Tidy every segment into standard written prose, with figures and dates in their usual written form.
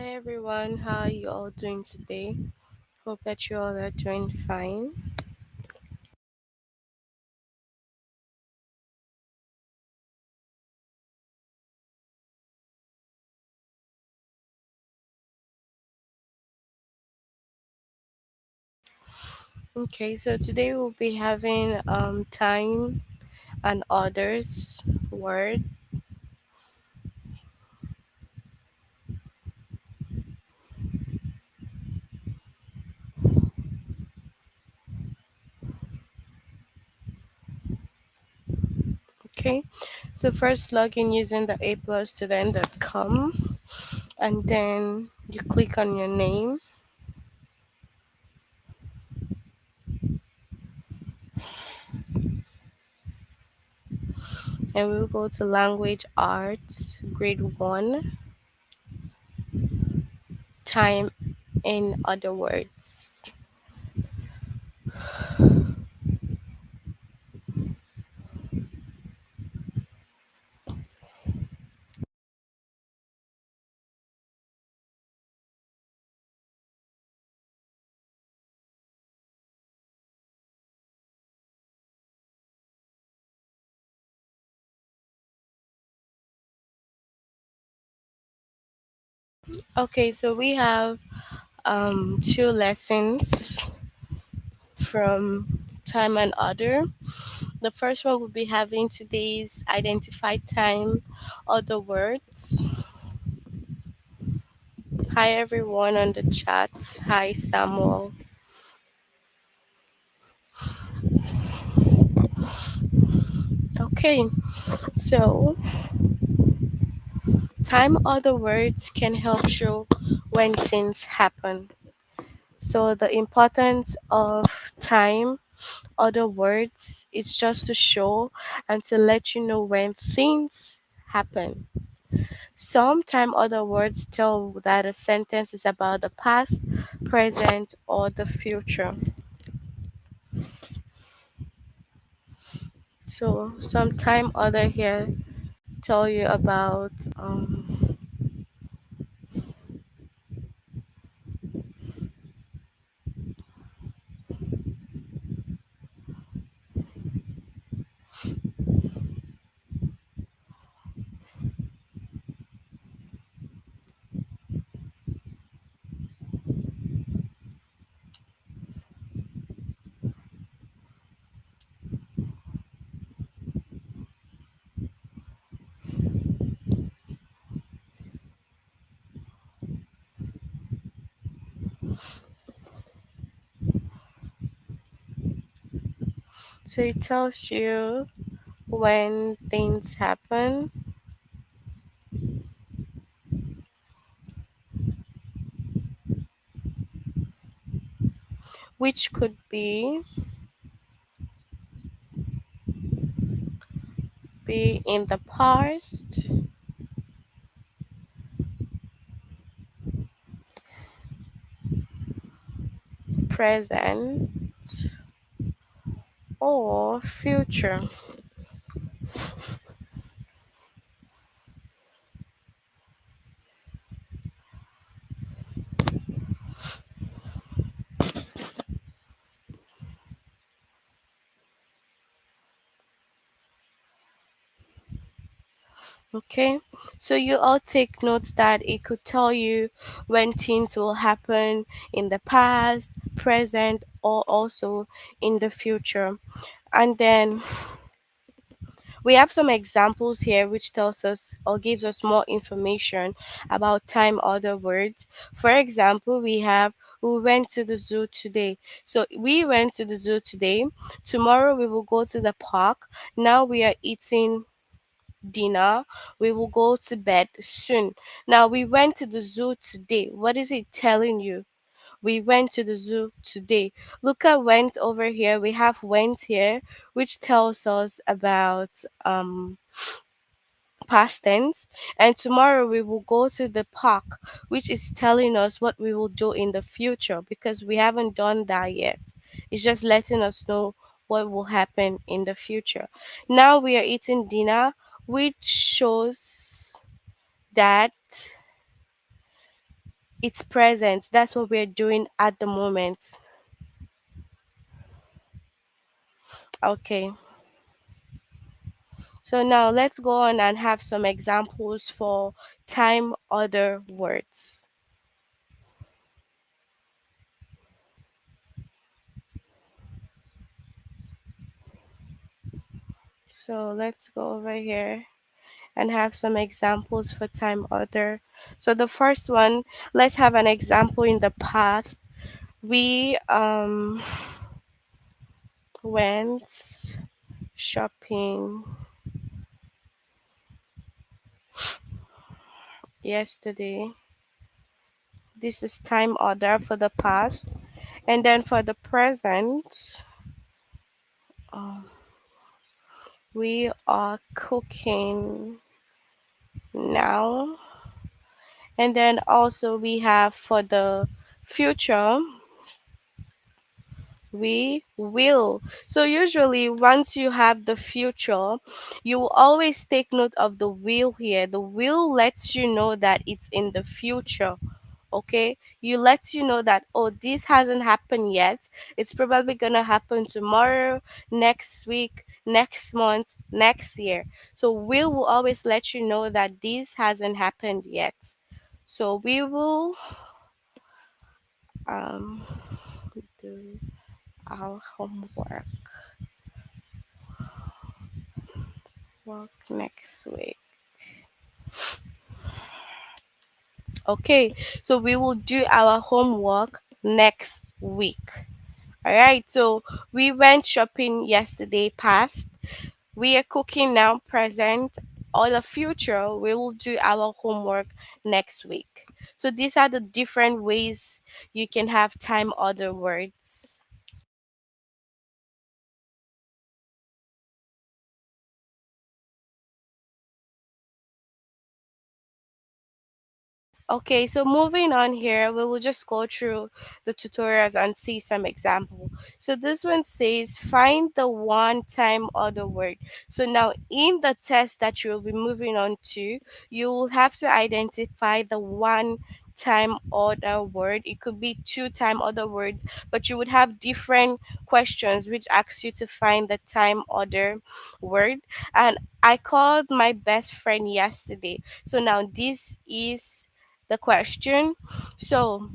Hi everyone, how are you all doing today? Hope that you all are doing fine. Okay, so today we'll be having time and others word. Okay, so first log in using the a plus student.com, and then you click on your name, and we'll go to language arts grade 1 time in other words. Okay, so we have two lessons from time and other. The first one will be having today's identify time, other words. Hi everyone on the chat. Hi Samuel. Okay, so time, other words can help show when things happen. So the importance of time, other words, is just to show and to let you know when things happen. Sometime other words tell that a sentence is about the past, present, or the future. So sometime other here tell you about so it tells you when things happen, which could be in the past, present, or future. Okay, so you all take notes that it could tell you when things will happen in the past, present, or also in the future. And then we have some examples here which tells us or gives us more information about time, other words. For example, we have we went to the zoo today. So we went to the zoo today. Tomorrow we will go to the park. Now we are eating dinner. We will go to bed soon. Now we went to the zoo today. What is it telling you? We went to the zoo today. Look at went over here. We have went here, which tells us about past tense. And tomorrow we will go to the park, which is telling us what we will do in the future because we haven't done that yet. It's just letting us know what will happen in the future. Now we are eating dinner, which shows that It's present. That's what we're doing at the moment. Okay. So now let's go on and have some examples for time other words. So let's go over here and have some examples for time other. So the first one, let's have an example in the past. We went shopping yesterday. This is time order for the past. And then for the present, um, we are cooking now. And then also we have for the future, we will. So usually once you have the future, you will always take note of the will here. The will lets you know that it's in the future. Okay, you let you know that, oh, this hasn't happened yet, it's probably gonna happen tomorrow, next week, next month, next year. So will always let you know that this hasn't happened yet. So we will um do our homework work next week. Okay, so we will do our homework next week. All right, so we went shopping yesterday past. We are cooking now present. Or the future, we will do our homework next week. So these are the different ways you can have time other words. Okay, so moving on here, we will just go through the tutorials and see some example. So this one says find the one time other word. So now in the test that you will be moving on to, you will have to identify the one time other word. It could be two time other words, but you would have different questions which asks you to find the time other word. And I called my best friend yesterday. So now this is the question. So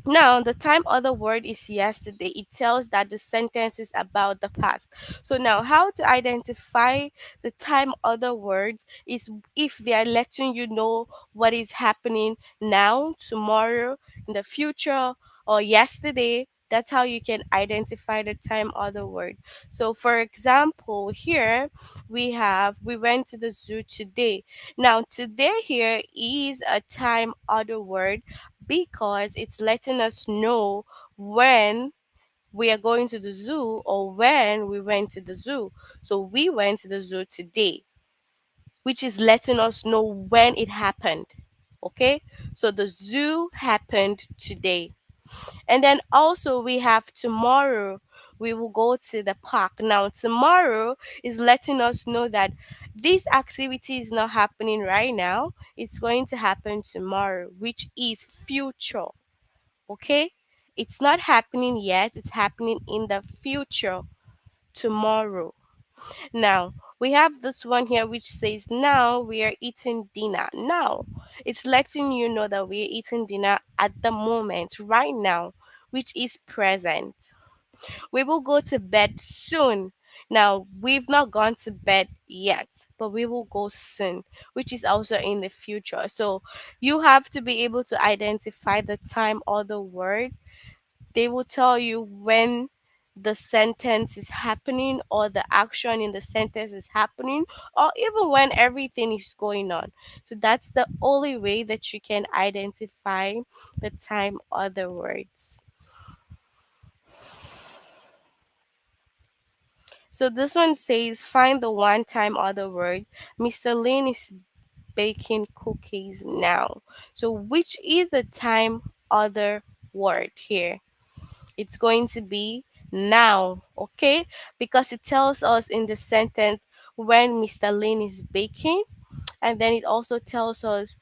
now the time other word is yesterday. It tells that the sentence is about the past. So now how to identify the time other words is if they are letting you know what is happening now, tomorrow, in the future, or yesterday. That's how you can identify the time other word. So for example, here we went to the zoo today. Now today here is a time other word because it's letting us know when we are going to the zoo or when we went to the zoo. So we went to the zoo today, which is letting us know when it happened. Okay, so the zoo happened today. And then also we have tomorrow. We will go to the park. Now, tomorrow is letting us know that this activity is not happening right now. It's going to happen tomorrow, which is future. Okay? It's not happening yet, it's happening in the future, tomorrow. Now, we have this one here which says, now we are eating dinner. Now, it's letting you know that we are eating dinner at the moment, right now, which is present. We will go to bed soon. Now, we've not gone to bed yet, but we will go soon, which is also in the future. So, you have to be able to identify the time or the word. They will tell you when the sentence is happening or the action in the sentence is happening or even when everything is going on. So that's the only way that you can identify the time other words. So this one says find the one time other word. Mr. Lin is baking cookies now. So which is the time other word here? It's going to be now, okay? Because it tells us in the sentence when Mr. Lin is baking, and then it also tells us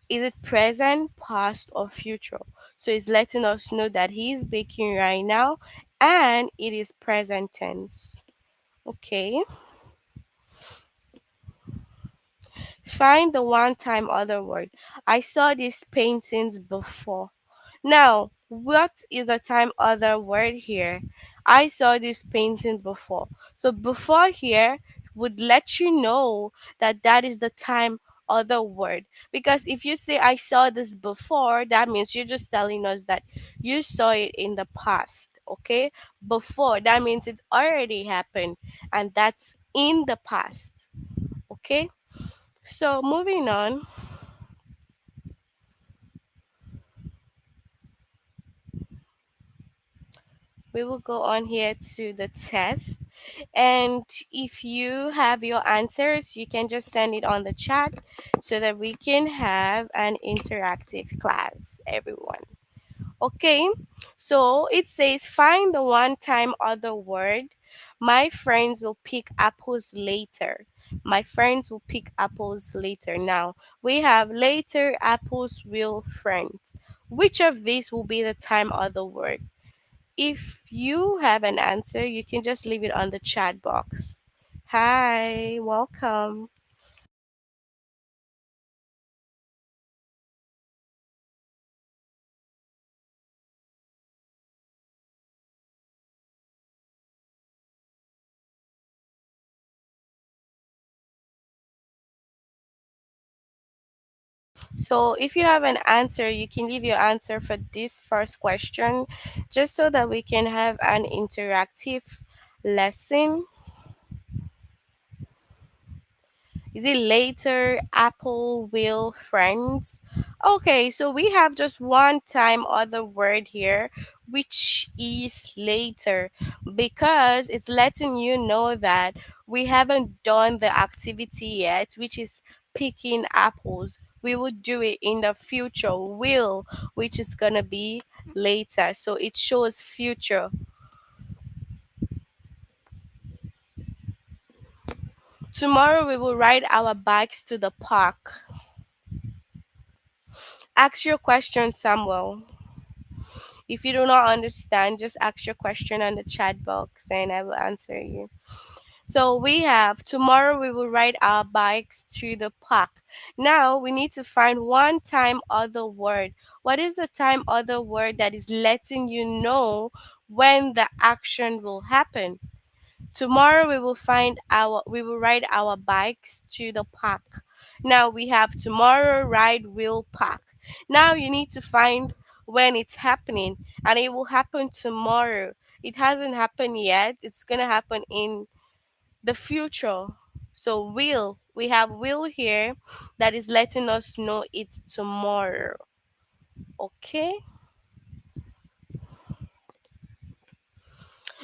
Is it present, past, or future? So it's letting us know that he is baking right now and it is present tense. Okay. Find the one time other word. I saw these paintings before. Now, what is the time other word here? I saw this painting before. So before here would let you know that that is the time other word. Because if you say I saw this before, that means you're just telling us that you saw it in the past. Okay? Before, that means it's already happened and that's in the past. Okay? So moving on, we will go on here to the test. And if you have your answers, you can just send it on the chat so that we can have an interactive class, everyone. Okay, so it says find the one time other word. My friends will pick apples later. My friends will pick apples later. Now we have later, apples, will, friends. Which of these will be the time other word? If you have an answer, you can just leave it on the chat box. Hi, welcome. So, if you have an answer, you can leave your answer for this first question just so that we can have an interactive lesson. Is it later, Apple, will, friends? Okay, so we have just one time other word here, which is later, because it's letting you know that we haven't done the activity yet, which is picking apples. We will do it in the future, will, which is gonna be later. So it shows future. Tomorrow we will ride our bikes to the park. Ask your question, Samuel. If you do not understand, just ask your question on the chat box and I will answer you. So we have tomorrow we will ride our bikes to the park. Now we need to find one time other word. What is the time other word that is letting you know when the action will happen? Tomorrow we will ride our bikes to the park. Now we have tomorrow ride will park. Now you need to find when it's happening and it will happen tomorrow. It hasn't happened yet. It's going to happen in the future. So we have will here that is letting us know it's tomorrow. Okay?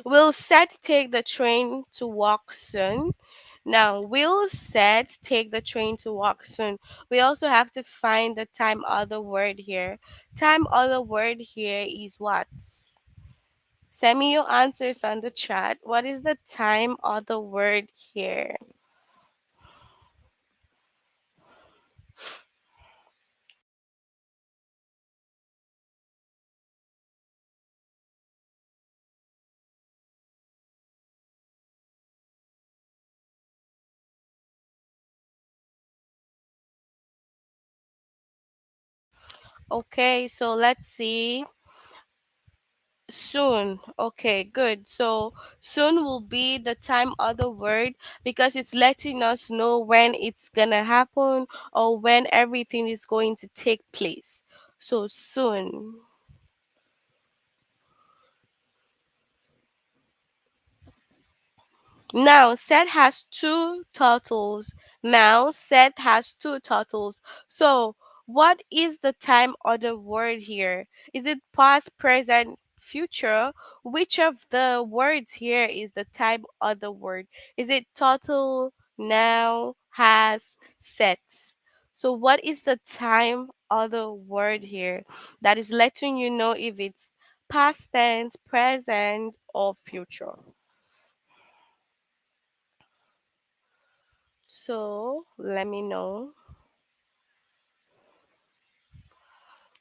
Will set take the train to walk soon? Now, will set take the train to walk soon? We also have to find the time other word here. Time other word here is what? Send me your answers on the chat. What is the time other word here? Okay, so let's see. Soon. Okay, good. So soon will be the time other word because it's letting us know when it's gonna happen or when everything is going to take place. So soon. Now, set has two turtles. Now, set has two turtles. So, what is the time order word here? Is it past, present, future? Which of the words here is the time order word? Is it turtle, now, has, sets? So, what is the time order word here that is letting you know if it's past tense, present, or future? So let me know.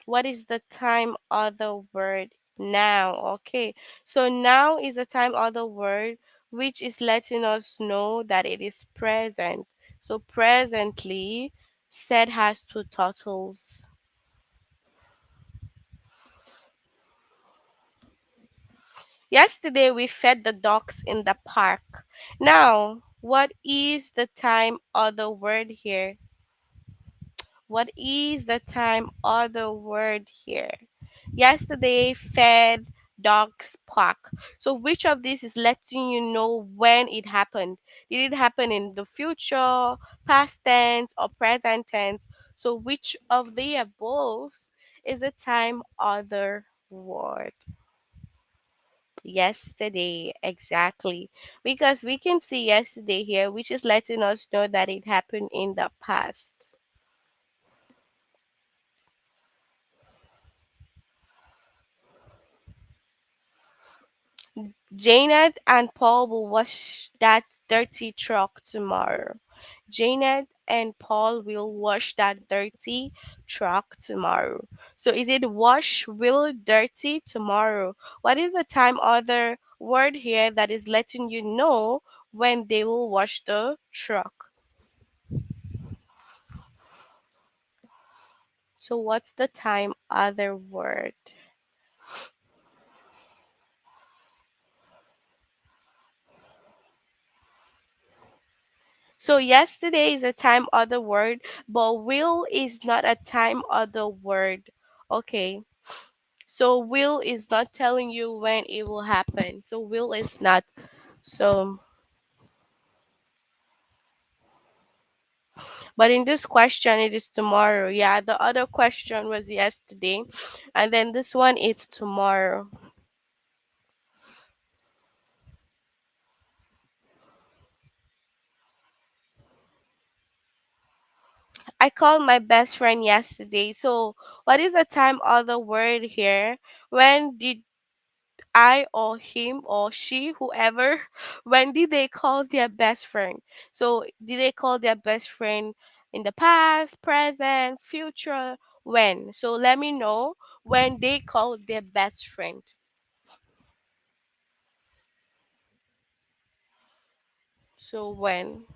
What is the time other word? Now. Okay. So now is the time other word which is letting us know that it is present. So presently said has two totals. Yesterday we fed the dogs in the park. Now, what is the time other word here? What is the time other word here? Yesterday fed dogs park. So which of these is letting you know when it happened? Did it happen in the future, past tense, or present tense? So which of the above is the time other word? Yesterday, exactly. Because we can see yesterday here, which is letting us know that it happened in the past. Janet and Paul will wash that dirty truck tomorrow. Janet and Paul will wash that dirty truck tomorrow. So is it wash will dirty tomorrow? What is the time other word here that is letting you know when they will wash the truck? So what's the time other word? So yesterday is a time other word, but will is not a time other word. Okay. So will is not telling you when it will happen. So will is not. So but in this question it is tomorrow. Yeah, the other question was yesterday. And then this one is tomorrow. I called my best friend yesterday. So what is the time other word here? When did I or him or she, whoever, when did they call their best friend? So, did they call their best friend in the past, present, future? When? So, let me know when they called their best friend. So, when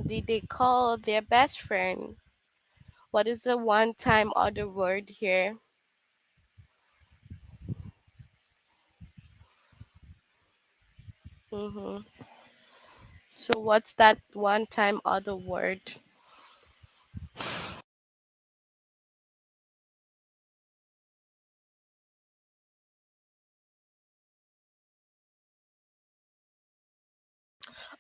did they call their best friend? What is the one time other word here? Mm-hmm. So, what's that one time other word?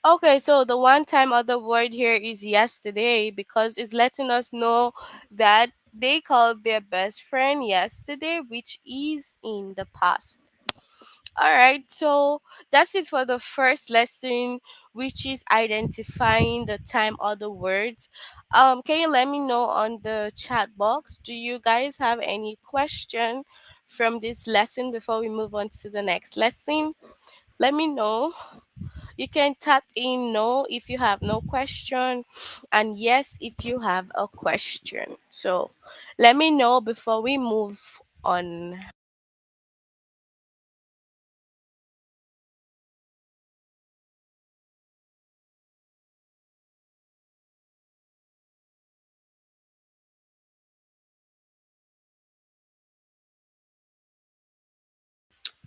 Okay, so the one time other word here is yesterday because it's letting us know that they called their best friend yesterday, which is in the past. All right, so that's it for the first lesson, which is identifying the time other words. Can you let me know on the chat box? Do you guys have any question from this lesson before we move on to the next lesson? Let me know. You can tap in no if you have no question and yes if you have a question. So let me know before we move on.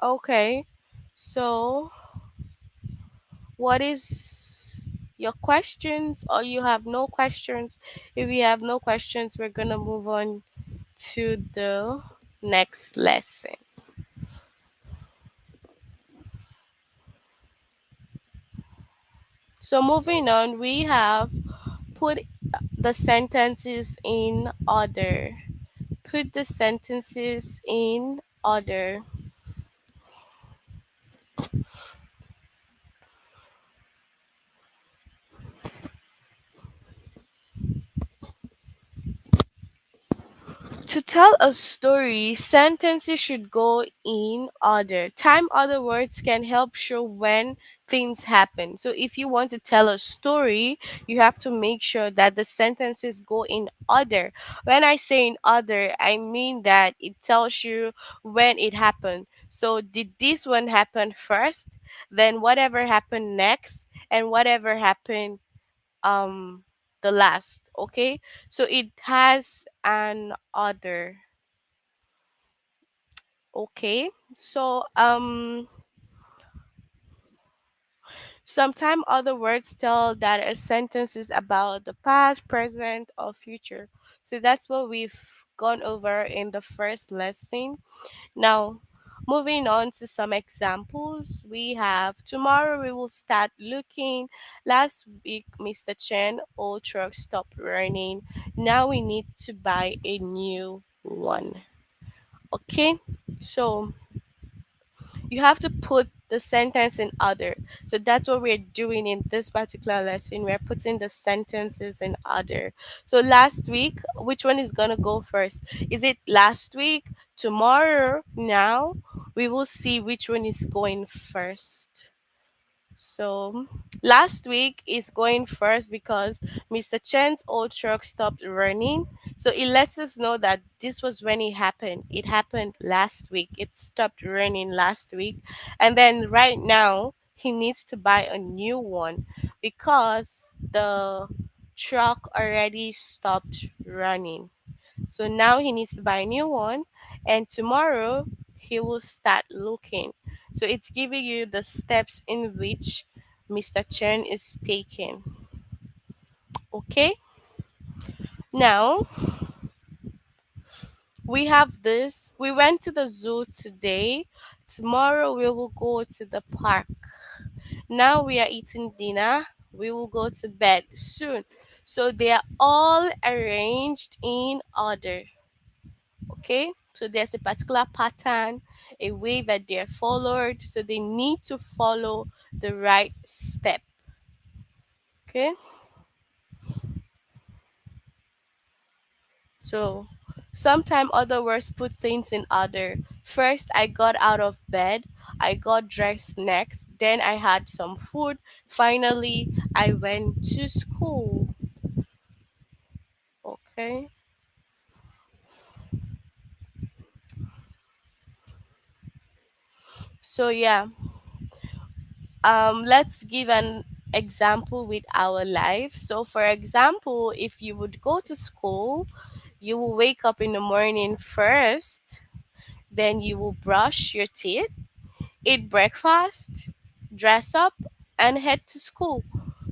Okay. So what is your questions or you have no questions? If you have no questions, we're going to move on to the next lesson. So moving on, we have put the sentences in order. Put the sentences in order. To tell a story, sentences should go in order. Time other words can help show when things happen. So if you want to tell a story, you have to make sure that the sentences go in order. When I say in order, I mean that it tells you when it happened. So did this one happen first? Then whatever happened next, and whatever happened um the last. Okay, so it has an order. Okay, so sometimes other words tell that a sentence is about the past, present, or future. So that's what we've gone over in the first lesson. Now, moving on to some examples, we have tomorrow we will start looking. Last week, Mr. Chen, old truck stopped running. Now we need to buy a new one. Okay, so you have to put the sentence in order. So that's what we're doing in this particular lesson. We're putting the sentences in order. So last week, which one is gonna go first? Is it last week, tomorrow, now? We will see which one is going first. So last week is going first because Mr. Chen's old truck stopped running. So it lets us know that this was when it happened. It happened last week. It stopped running last week. And then right now, he needs to buy a new one because the truck already stopped running. So now he needs to buy a new one, and tomorrow he will start looking. So it's giving you the steps in which Mr. Chen is taking. Okay, now we have this. We went to the zoo today. Tomorrow we will go to the park. Now we are eating dinner. We will go to bed soon. So they are all arranged in order. Okay, so there's a particular pattern, a way that they're followed, so they need to follow the right step. Okay, so sometime other words put things in order. First I got out of bed, I got dressed, next then I had some food, finally I went to school. Okay, so yeah, let's give an example with our life. So for example, if you would go to school, you will wake up in the morning first, then you will brush your teeth, eat breakfast, dress up, and head to school.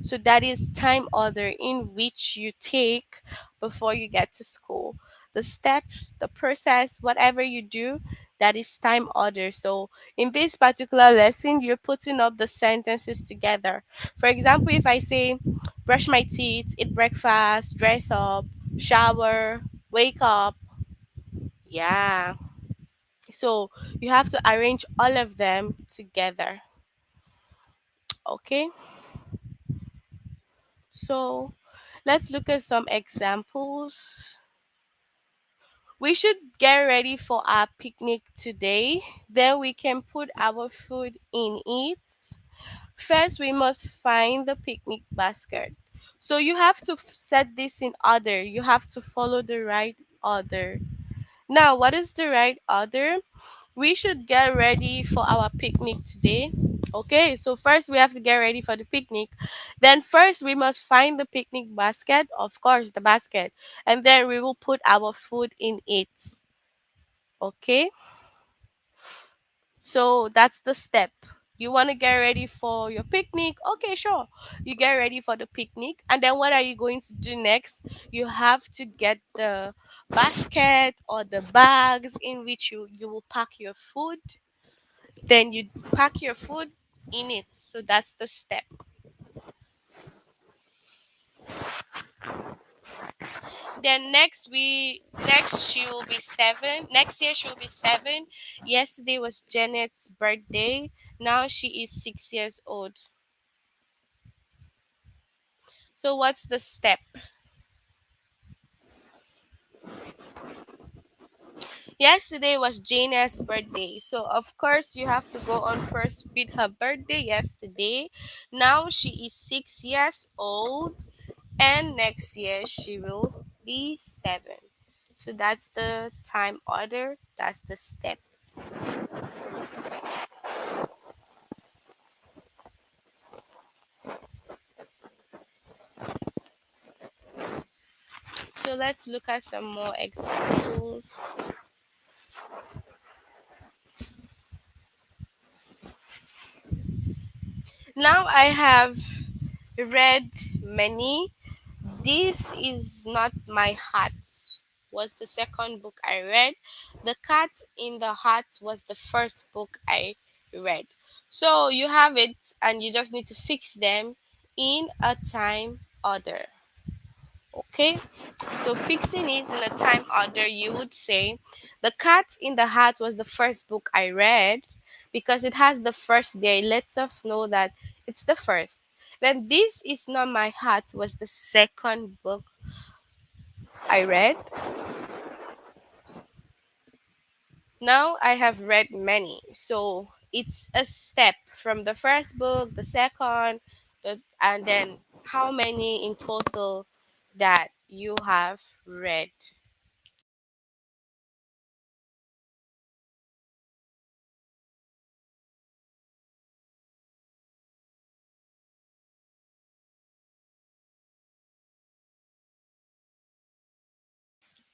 So that is time order in which you take before you get to school. The steps, the process, whatever you do, that is time order. So in this particular lesson, you're putting up the sentences together. For example, if I say brush my teeth, eat breakfast, dress up, shower, wake up, yeah. So you have to arrange all of them together. Okay, so let's look at some examples. We should get ready for our picnic today. Then we can put our food in it. First, we must find the picnic basket. So you have to set this in order. You have to follow the right order. Now, what is the right order? We should get ready for our picnic today. Okay, so first we have to get ready for the picnic. Then first we must find the picnic basket, of course, the basket, and then we will put our food in it. Okay, so that's the step. You want to get ready for your picnic? Okay, sure. You get ready for the picnic, and then what are you going to do next? You have to get the basket or the bags in which you will pack your food. Then you pack your food in it. So that's the step. Then next she will be 7. Next year she will be 7. Yesterday was Janet's birthday. Now she is 6 years old. So what's the step? Yesterday was Jaina's birthday. So, of course, you have to go on first with her birthday yesterday. Now she is 6 years old, and next year she will be 7. So, that's the time order, that's the step. So, let's look at some more examples. Now, I have read many. This is not my heart was the second book I read. The Cat in the Hat was the first book I read. So you have it and you just need to fix them in a time order. Okay? So fixing it in a time order, you would say The Cat in the Hat was the first book I read because it has the first day. It lets us know that it's the first. Then This Is Not My Heart was the second book I read. Now I have read many. So it's a step from the first book, the second, and then how many in total that you have read.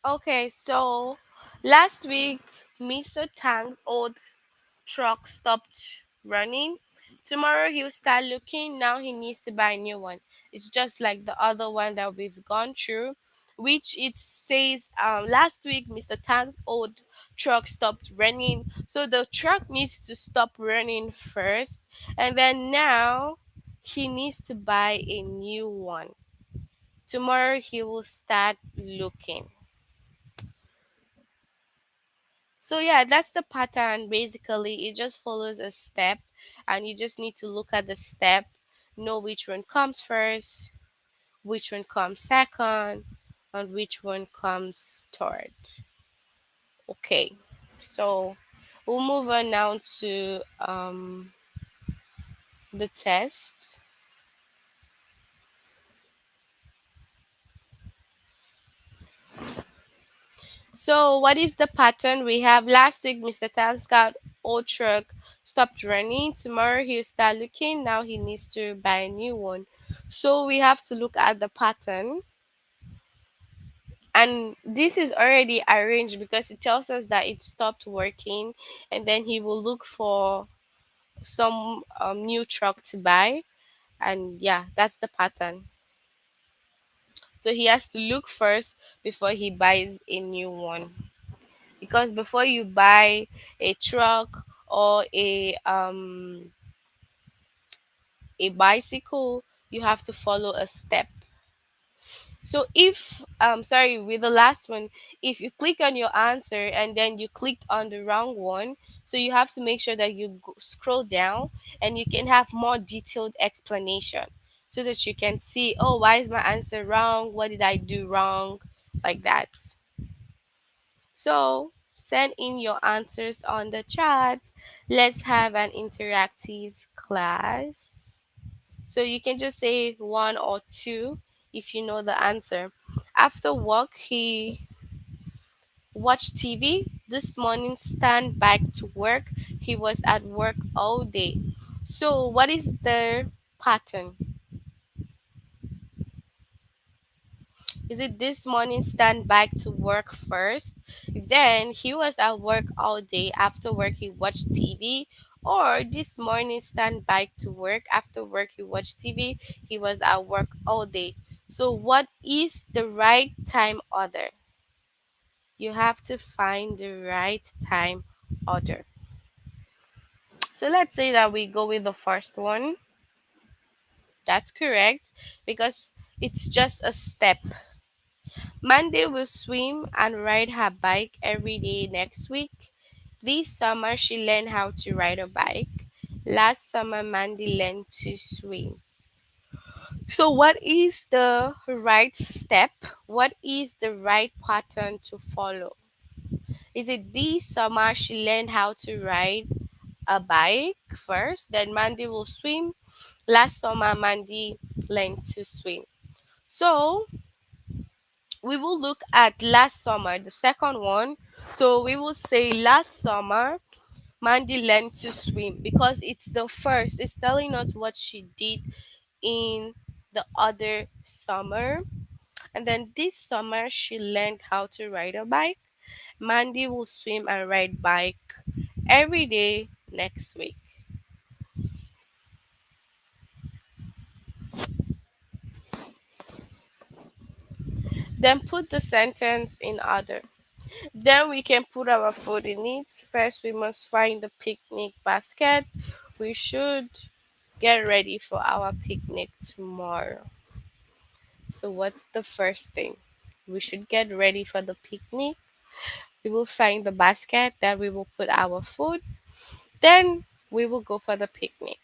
Okay, so last week, Mr. Tank's old truck stopped running. Tomorrow he'll start looking. Now he needs to buy a new one. It's just like the other one that we've gone through, which it says last week Mr. Tank's old truck stopped running. So the truck needs to stop running first, and then now he needs to buy a new one. Tomorrow he will start looking. So yeah, that's the pattern basically. It just follows a step and you just need to look at the step, know which one comes first, which one comes second, and which one comes third. Okay. So we'll move on now to the test. So what is the pattern we have? Last week Mr. Tanscott old truck stopped running. Tomorrow he'll start looking. Now he needs to buy a new one. So we have to look at the pattern, and this is already arranged because it tells us that it stopped working, and then he will look for some new truck to buy, and yeah, that's the pattern. So he has to look first before he buys a new one, because before you buy a truck or a bicycle, you have to follow a step. So if sorry, with the last one, if you click on your answer and then you clicked on the wrong one, so you have to make sure that you scroll down and you can have more detailed explanation so that you can see, oh, why is my answer wrong? What did I do wrong? Like that. So send in your answers on the chat. Let's have an interactive class. So you can just say one or two if you know the answer. After work, he watched TV. This morning, stand back to work. He was at work all day. So, what is the pattern? Is it this morning, stand back to work first? Then he was at work all day. After work, he watched TV. Or this morning, stand back to work. After work, he watched TV. He was at work all day. So, what is the right time order? You have to find the right time order. So, let's say that we go with the first one. That's correct because it's just a step. Monday will swim and ride her bike every day next week. This summer she learned how to ride a bike. Last summer Mandy learned to swim. So what is the right step? What is the right pattern to follow? Is it this summer she learned how to ride a bike first, then Mandy will swim? Last summer, Mandy learned to swim. So we will look at last summer, the second one. So we will say last summer, Mandy learned to swim because it's the first. It's telling us what she did in the other summer. And then this summer, she learned how to ride a bike. Mandy will swim and ride bike every day next week. Then put the sentence in order. Then we can put our food in it. First, we must find the picnic basket. We should get ready for our picnic tomorrow. So, what's the first thing? We should get ready for the picnic. We will find the basket that we will put our food. Then we will go for the picnic.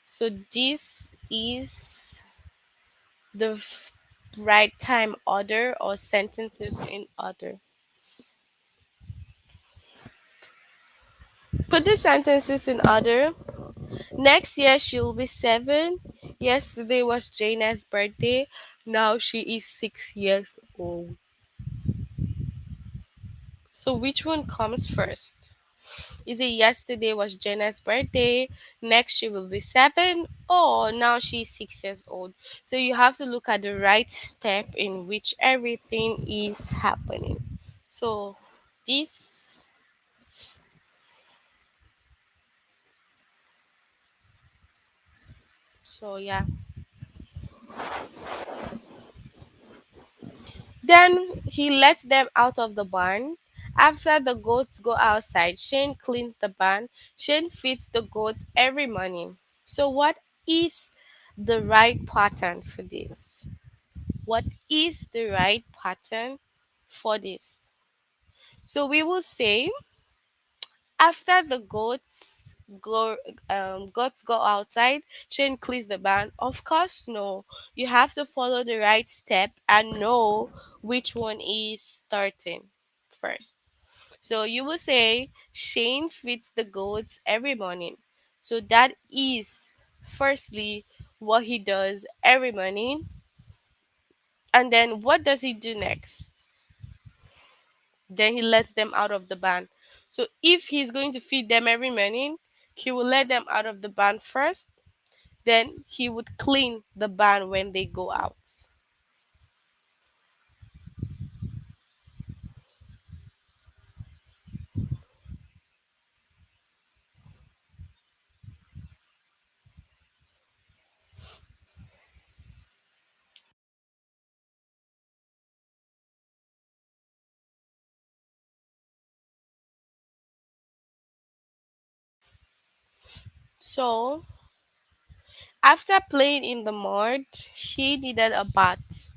So, this is the right time order or sentences in order. Put the sentences in order. Next year she will be 7. Yesterday was Jaina's birthday. Now she is 6 years old. So which one comes first? Is it yesterday was Jaina's birthday? Next she will be 7, or now she's 6 years old? So you have to look at the right step in which everything is happening. So this so yeah. Then he lets them out of the barn. After the goats go outside, Shane cleans the barn. Shane feeds the goats every morning. So, what is the right pattern for this? What is the right pattern for this? So, we will say after the goats go outside, Shane cleans the barn. Of course, no. You have to follow the right step and know which one is starting first. So you will say Shane feeds the goats every morning. So that is firstly what he does every morning. And then what does he do next? Then he lets them out of the barn. So if he's going to feed them every morning, he will let them out of the barn first. Then he would clean the barn when they go out. So after playing in the mud, she needed a bath.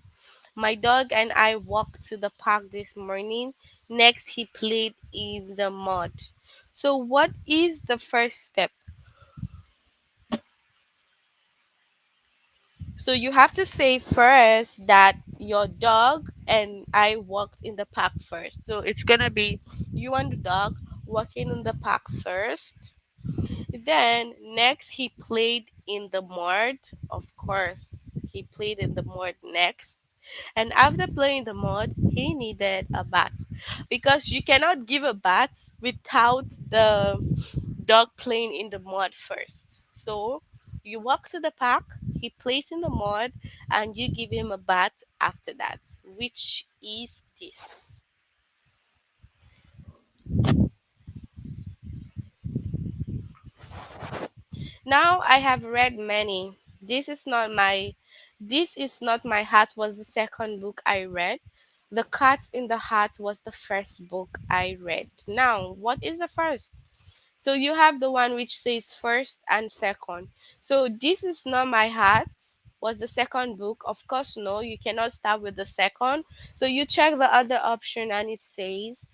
My dog and I walked to the park this morning. Next, he played in the mud. So, what is the first step? So, you have to say first that your dog and I walked in the park first. So, it's gonna be you and the dog walking in the park first. Then, next, he played in the mud. Of course, he played in the mud next. And after playing the mud, he needed a bath because you cannot give a bath without the dog playing in the mud first. So you walk to the park, he plays in the mud, and you give him a bath after that, which is this. Now I have read many. This is not my heart was the second book I read. The Cat in the Hat was the first book I read. Now, what is the first? So you have the one which says first and second. So This Is Not My Heart was the second book. Of course, no, you cannot start with the second. So you check the other option and it says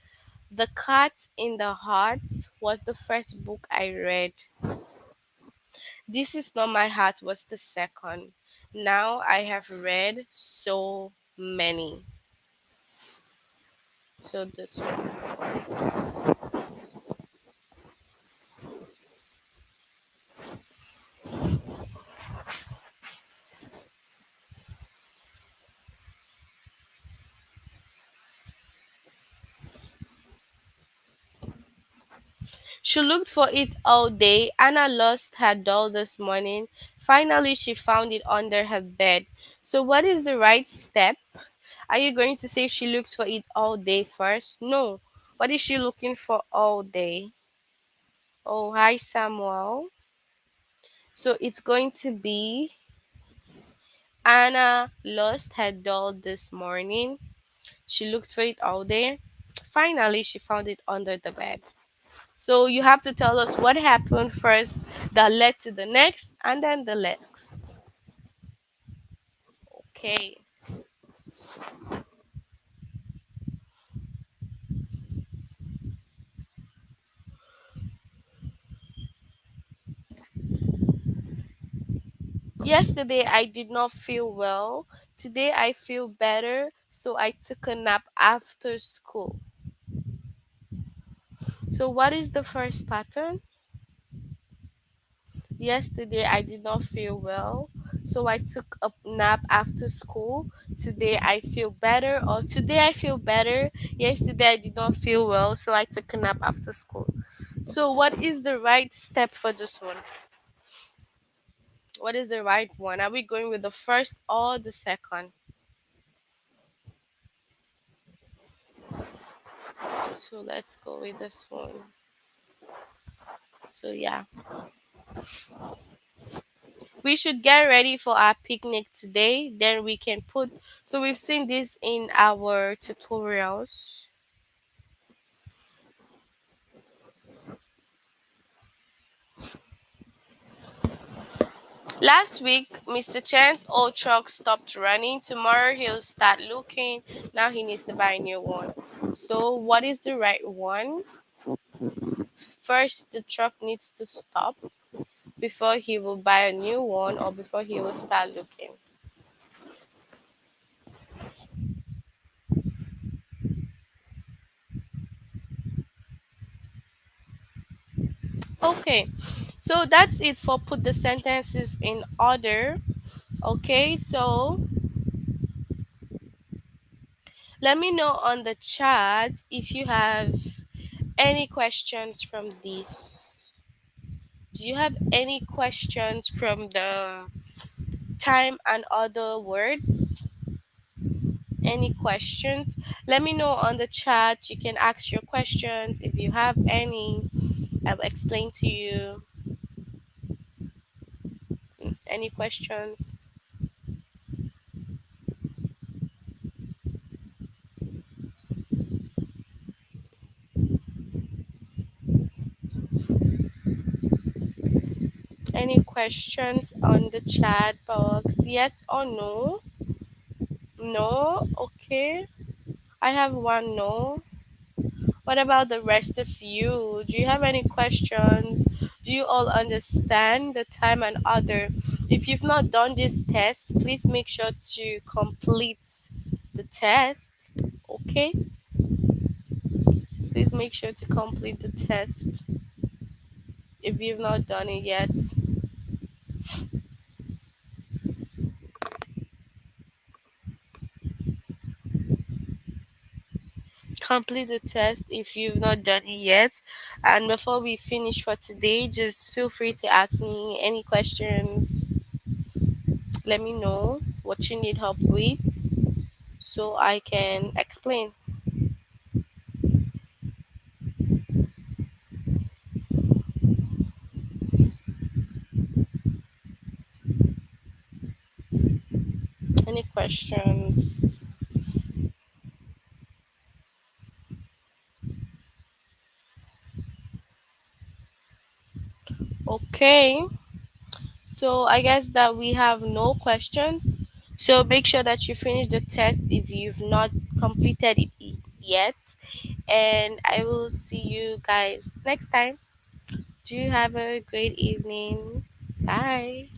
The Cat in the Heart was the first book I read. This Is Not My Heart was the second. Now I have read so many. So this one. She looked for it all day. Anna lost her doll this morning. Finally, she found it under her bed. So, what is the right step? Are you going to say she looks for it all day first? No. What is she looking for all day? Oh, hi, Samuel. So, it's going to be Anna lost her doll this morning. She looked for it all day. Finally, she found it under the bed. So you have to tell us what happened first that led to the next and then the next. Okay. Yesterday I did not feel well. Today I feel better, so I took a nap after school. So what is the first pattern? Yesterday I did not feel well, so I took a nap after school. Today I feel better, or today I feel better. Yesterday I did not feel well, so I took a nap after school. So, what is the right step for this one? What is the right one? Are we going with the first or the second? So, let's go with this one. So, yeah, we should get ready for our picnic today. Then we can put, so we've seen this in our tutorials. Last week, Mr. Chan's old truck stopped running. Tomorrow, he'll start looking. Now, he needs to buy a new one. So, what is the right one? First, the truck needs to stop before he will buy a new one or before he will start looking. Okay, so that's it for put the sentences in order. Okay, so let me know on the chat if you have any questions from this. Do you have any questions from the time and other words? Any questions? Let me know on the chat. You can ask your questions if you have any. I'll explain to you. Any questions? Any questions on the chat box? Yes or no? No? Okay. I have one no. What about the rest of you? Do you have any questions? Do you all understand the time and other? If you've not done this test, please make sure to complete the test. Okay? Please make sure to complete the test if you've not done it yet. Complete the test if you've not done it yet. And before we finish for today, just feel free to ask me any questions. Let me know what you need help with so I can explain. Any questions? Okay, so I guess that we have no questions. So make sure that you finish the test if you've not completed it yet. And I will see you guys next time. Do you have a great evening? Bye.